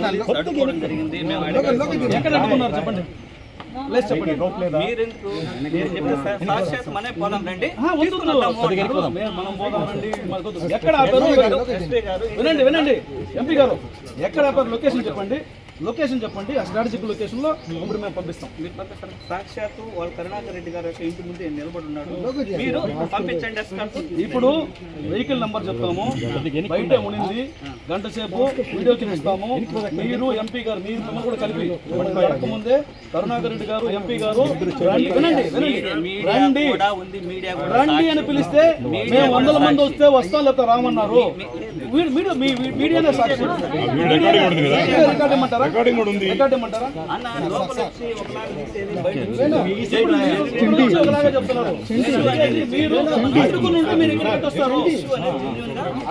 అడ్డుకోవడం జరిగింది. మేము ఎక్కడ అడ్డుకున్నారు చెప్పండి. సాక్షాత్ మనే పోదాం రండి. ఎక్కడ వినండి వినండి ఎంపీ గారు ఎక్కడ లొకేషన్ చెప్పండి. లొకేషన్ చెప్పండి. ఆ స్ట్రాటజిక్ లొకేషన్ లో ఇప్పుడు మేము పంపిస్తాం. మీరు పంపిస్తారు. సాక్షాత్తు వాళ్ళ కరుణాకర్ రెడ్డి గారు యొక్క ఇంటి ముందు నిలబడి ఉన్నాడు. మీరు పంపించండి. ఇప్పుడు వెహికల్ నంబర్ చెప్తాము. బయట ఉనింది గంట సేపు వీడియో చూపిస్తాము. మీరు ఎంపీ గారు మీరు మిమ్మల్ని కూడా కలిపి ముందే కరుణాకర్ రెడ్డి గారు ఎంపీ గారు వినండి రండి రండి అని పిలిస్తే మేము 100 మంది వస్తే వస్తాం లేకపోతే రామన్నారు. మీడియానే సాక్షి. రికార్డ్ ఇమ్మంటారా? ఒకలాగా చెప్తున్నారు. మీరు అడ్డుకుని ఉంటే మీరు ఎక్కడికి వస్తారు?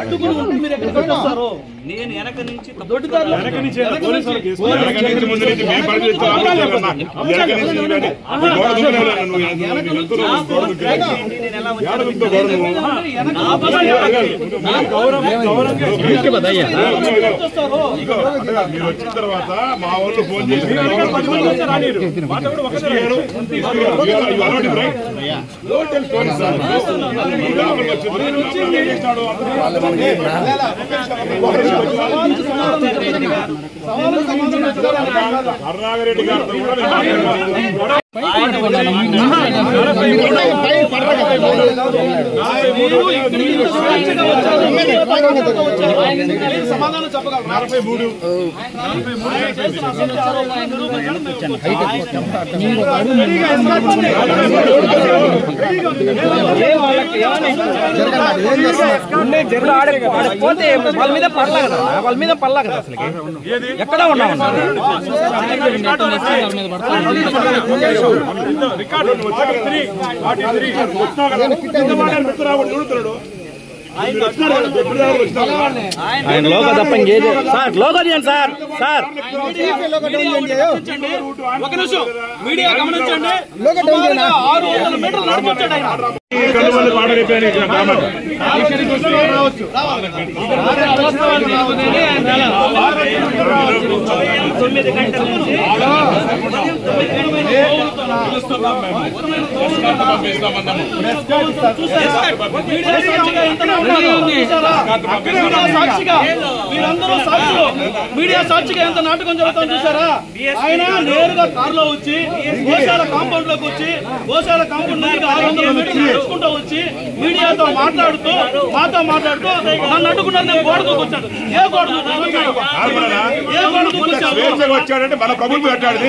అడ్డుకుని ఉంటే మీరు ఎక్కడికి వస్తారు? నేను వెనక నుంచి వచ్చిన తర్వాత మా వాళ్ళు ఫోన్ చేసి కరుణాకర్ రెడ్డి గారితో సమాధానం చెప్పగలరు. 43 వాళ్ళ మీద పడలా కదా. వాళ్ళ మీద పడలా కదా. అసలు ఎక్కడ ఉన్నాం ఆయన లోగో తప్ప ఇంకేది సార్. లోగో తీయండి సార్. సార్ ఒక నిమిషం మీడియా గమనించండి. 600 మీటర్లు నడపొచ్చాడు ఆయన. మీడియా సాక్షిగా ఎంత నాటకం జరుగుతుందో చూసారా? ఆయన నేరుగా కారులో వచ్చి గోశాల కాంపౌండ్ లోకి వచ్చి గోశాల కాంపౌండ్ నుంచి 600 మీటర్లు నడుచుకుంటూ వచ్చి మీడియాతో మాట్లాడుతూ మాతో మాట్లాడుతూ నన్ను అడ్డుకున్నారు. నేను గోడ దూకొచ్చాడు. ఏ గోడ వచ్చాడంటే మన ప్రభుత్వం పెట్టాడు.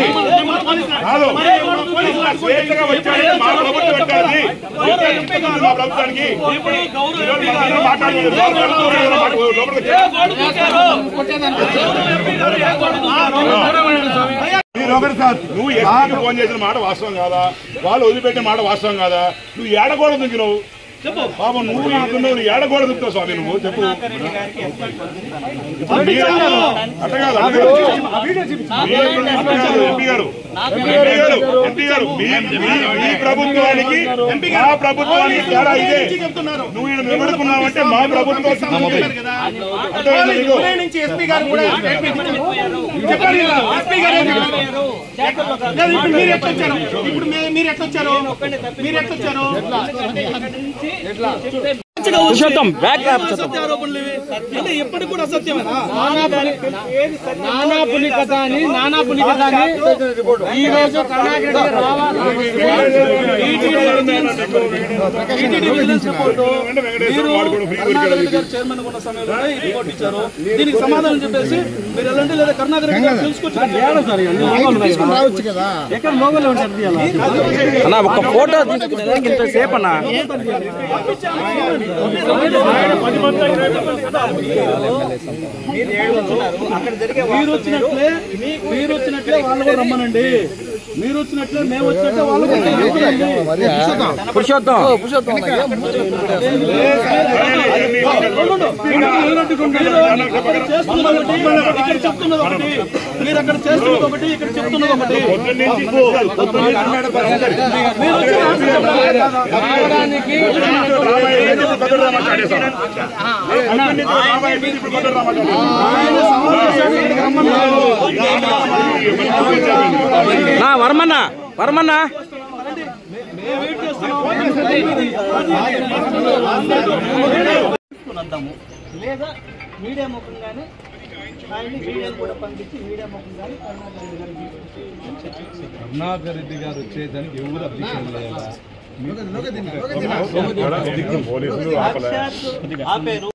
నువ్వు ఎక్కడికి ఫోన్ చేసిన మాట వాస్తవం కాదా? వాళ్ళు వదిలిపెట్టిన మాట వాస్తవం కాదా? నువ్వు ఏడకూడదు నువ్వు పాపం నువ్వు నువ్వు ఏడకూడదు దుక్కుతావు స్వామి. నువ్వు చెప్పు. ఎంపీ గారు మీ ప్రభుత్వానికి మా ప్రభుత్వానికి తేడా ఇదే. నువ్వు ఈయన నిలబడుకున్నావంటే మా ప్రభుత్వం ఆరోపణలు ఎప్పటికి కూడా అసత్యమేనా? నానా పులికథ అని ఈ రోజు చైర్మన్ ఉన్న సమయంలో రిపోర్ట్ ఇచ్చారు. దీనికి సమాధానం చెప్పేసి మీరు ఎలాంటి లేదా కరుణాకర్ రెడ్డి గారు తెలుసుకోవచ్చు కదా. ఎక్కడ లోగోలో అన్న ఒక ఫోటో ఇంతసేపు అన్న మీరు వచ్చినట్లే వాళ్ళు కూడా రమ్మనండి. మీరు వచ్చినట్లే మేము వచ్చినట్లే వాళ్ళు పురుషోత్తం ఇక్కడ చెప్తున్నది ఒకటి, మీరు అక్కడ చేస్తున్నది ఒకటి, ఇక్కడ చెప్తున్నది ఒకటి. వర్మన్న లేదా మీడియా ముఖంగానే ఆయన్ని మీడియా కూడా పంపించి మీడియా ముఖంగానే కరుణాకర్ రెడ్డి గారు వచ్చేదానికి ఎవరు అబ్జెక్షన్ లేదా? పోలీసులు ఆపేరు.